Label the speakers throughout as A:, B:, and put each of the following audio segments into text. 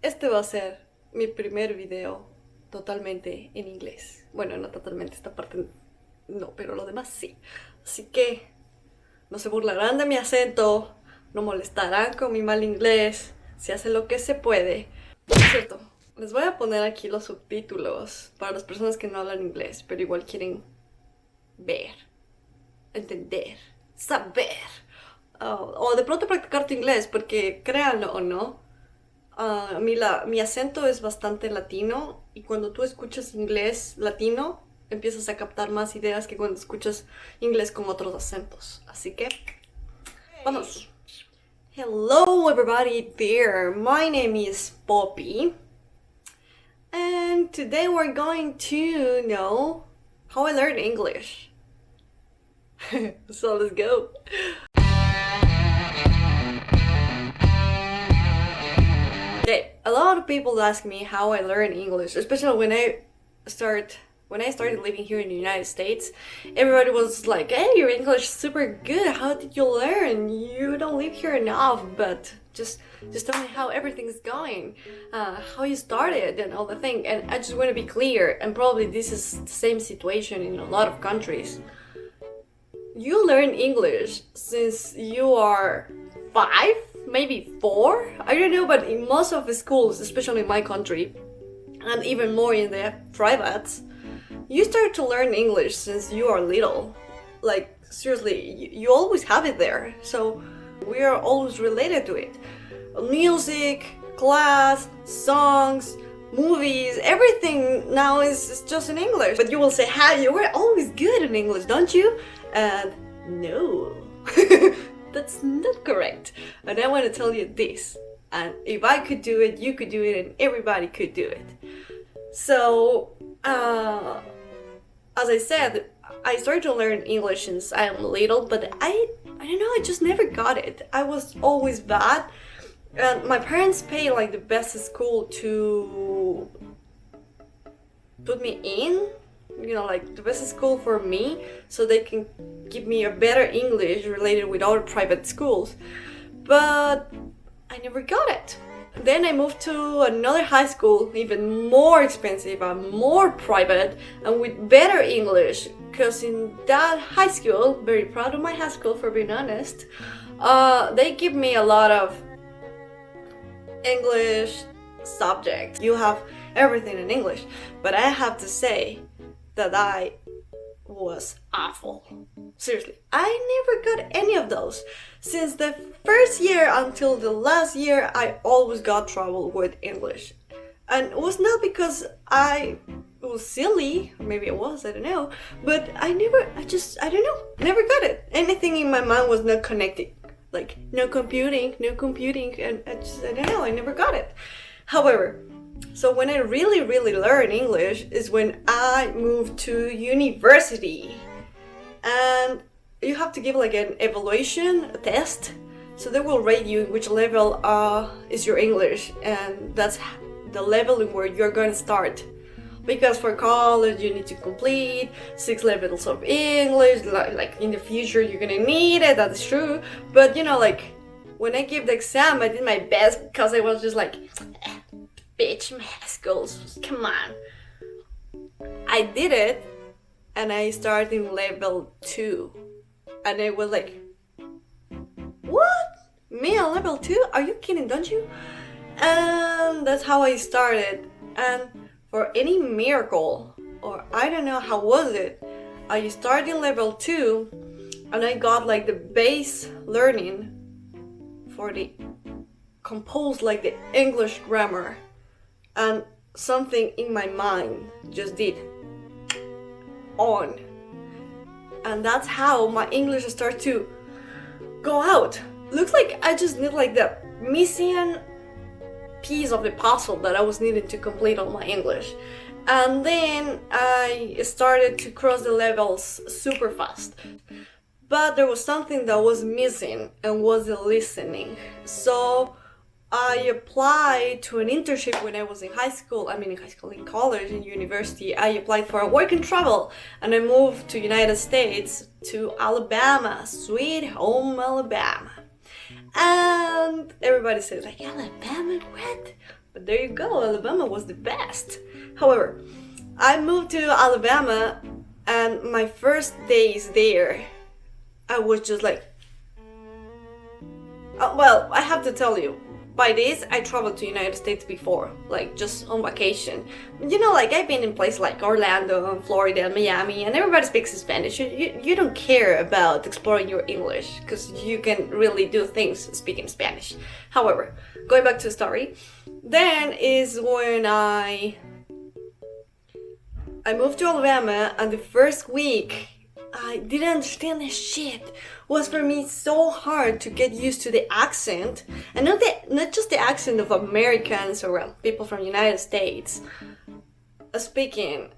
A: Este va a ser mi primer video totalmente en inglés. Bueno, no totalmente, esta parte no, pero lo demás sí. Así que no se burlarán de mi acento, no molestarán con mi mal inglés, se hace lo que se puede. Por cierto, les voy a poner aquí los subtítulos para las personas que no hablan inglés, pero igual quieren ver, entender, saber. O de pronto practicar tu inglés, porque créanlo o no, mi acento es bastante latino y cuando tú escuchas inglés latino empiezas a captar más ideas que cuando escuchas inglés con otros acentos. Así que, vamos. Hello everybody there, my name is Poppy and today we're going to know how I learned English. So let's go. Okay, a lot of people ask me how I learned English, especially when I started living here in the United States. Everybody was like, "Hey, your English is super good. How did you learn? You don't live here enough, but just tell me how everything's going, how you started and all the thing." And I just want to be clear, and probably this is the same situation in a lot of countries. You learn English since you are 5, maybe 4, I don't know, but in most of the schools, especially in my country, and even more in the privates, you start to learn English since you are little. Like, seriously, you always have it there, so we are always related to it. Music, class, songs, movies, everything now is just in English. But you will say, "Hi, you were always good in English, don't you?" And no, that's not correct. And I want to tell you this. And if I could do it, you could do it, and everybody could do it. So, as I said, I started to learn English since I am little, but I don't know, I just never got it. I was always bad. And my parents paid like the best school to put me in, you know, like the best school for me, so they can give me a better English related with other private schools. But I never got it. Then I moved to another high school, even more expensive and more private and with better English, because in that high school, very proud of my high school for being honest, they give me a lot of English subjects. You have everything in English, but I have to say that I was awful. Seriously, I never got any of those. Since the first year until the last year, I always got trouble with English. And it was not because I was silly, maybe it was, I don't know, but I don't know, never got it. Anything in my mind was not connected. Like, no computing, and I don't know, I never got it. However, so when I really learned English is when I moved to university. And you have to give like an evaluation, a test. So they will rate you which level is your English, and that's the level in where you're going to start. Because for college you need to complete 6 levels of English, like in the future you're gonna need it, that's true. But you know, like when I gave the exam, I did my best because I was just like, bitch, my schools, come on. I did it, and I started in level 2. And I was like, what? Me on level 2? Are you kidding, don't you? And that's how I started. And for any miracle, or I don't know how was it, I started in level 2, and I got like the base learning for the compose like the English grammar. And something in my mind just did on. And that's how my English started to go out. Looks like I just need like the missing piece of the puzzle that I was needing to complete on my English. And then I started to cross the levels super fast. But there was something that was missing, and was the listening. So I applied to an internship when I was in in college, in university. I applied for a work and travel, and I moved to United States, to Alabama, sweet home Alabama. And everybody says like, Alabama, what? But there you go, Alabama was the best. However, I moved to Alabama, and my first days there, I was just like, well, I have to tell you, by this, I traveled to United States before, like just on vacation. You know, like I've been in places like Orlando and Florida and Miami, and everybody speaks Spanish. You don't care about exploring your English because you can really do things speaking Spanish. However, going back to the story, then is when I moved to Alabama, and the first week I didn't understand this shit. It was for me so hard to get used to the accent, and not just the accent of Americans or people from the United States speaking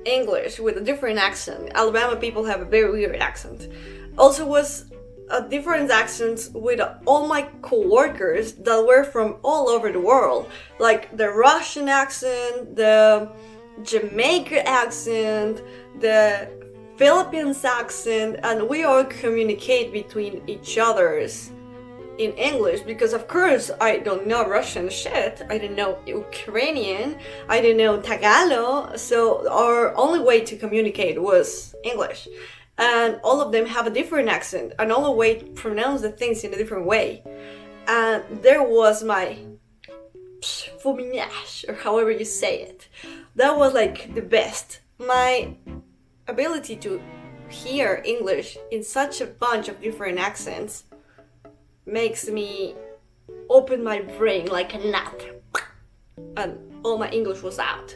A: English with a different accent. Alabama people have a very weird accent. Also was a different accent with all my co-workers that were from all over the world, like the Russian accent, the Jamaican accent, the Philippines accent, and we all communicate between each other's in English because of course I don't know Russian shit, I didn't know Ukrainian, I didn't know Tagalog, so our only way to communicate was English. And all of them have a different accent and all the way to pronounce the things in a different way. And there was my fuminash, or however you say it. That was like the best. My ability to hear English in such a bunch of different accents makes me open my brain like a nut, and all my English was out.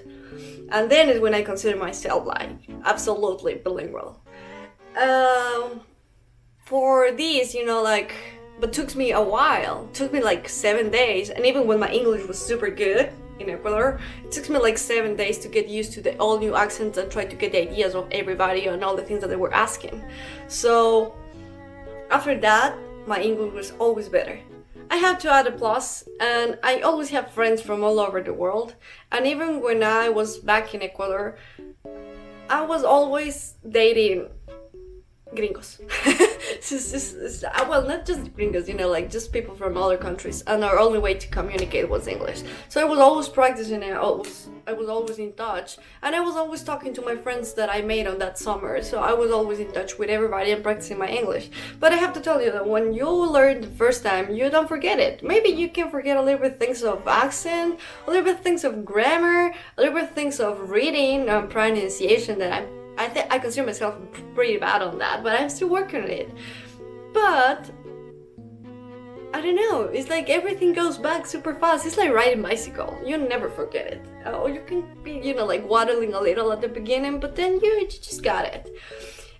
A: And then is when I consider myself like absolutely bilingual. For this, you know, like, but took me a while. Took me like 7 days, and even when my English was super good in Ecuador, it took me like 7 days to get used to the all new accents and try to get the ideas of everybody and all the things that they were asking. So after that, my English was always better. I have to add a plus, and I always have friends from all over the world. And even when I was back in Ecuador, I was always dating gringos. Well, not just gringos, you know, like just people from other countries, and our only way to communicate was English. So I was always practicing it, I was always in touch, and I was always talking to my friends that I made on that summer, so I was always in touch with everybody and practicing my English. But I have to tell you that when you learn the first time, you don't forget it. Maybe you can forget a little bit things of accent, a little bit things of grammar, a little bit things of reading and pronunciation that I consider myself pretty bad on that, but I'm still working on it. But I don't know, it's like everything goes back super fast. It's like riding a bicycle, you never forget it. Or you can be, you know, like waddling a little at the beginning, but then you just got it.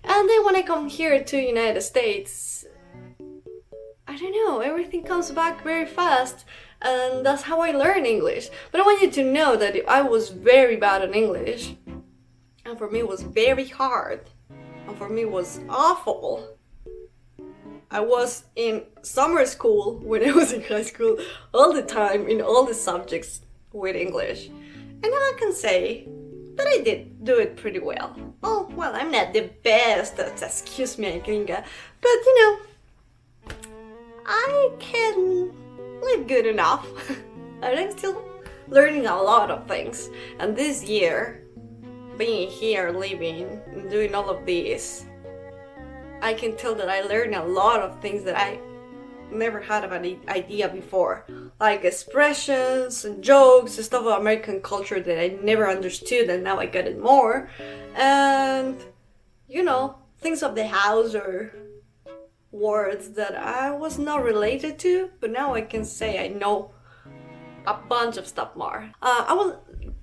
A: And then when I come here to United States, I don't know, everything comes back very fast, and that's how I learn English. But I want you to know that I was very bad at English, and for me it was very hard, and for me it was awful. I was in summer school when I was in high school all the time in all the subjects with English. And now I can say that I did do it pretty well. Oh, well, I'm not the best, excuse me, gringa, but you know, I can live good enough. And I'm still learning a lot of things. And this year, being here, living, and doing all of this, I can tell that I learned a lot of things that I never had of an idea before, like expressions and jokes and stuff of American culture that I never understood, and now I get it more. And you know, things of the house or words that I was not related to, but now I can say I know a bunch of stuff more. I will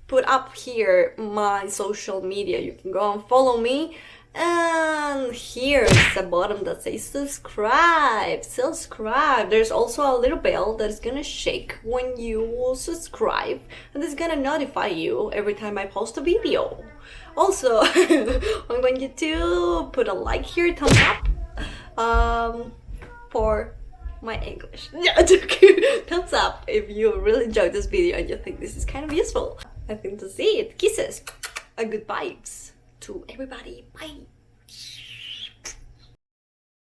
A: put up here my social media. You can go and follow me. And here is the button that says subscribe. There's also a little bell that is gonna shake when you subscribe, and it's gonna notify you every time I post a video. Also, I'm going you to put a like here, thumbs up, for my English. Thumbs up if you really enjoyed this video and you think this is kind of useful. I think that's it. Kisses and good vibes to everybody. Bye.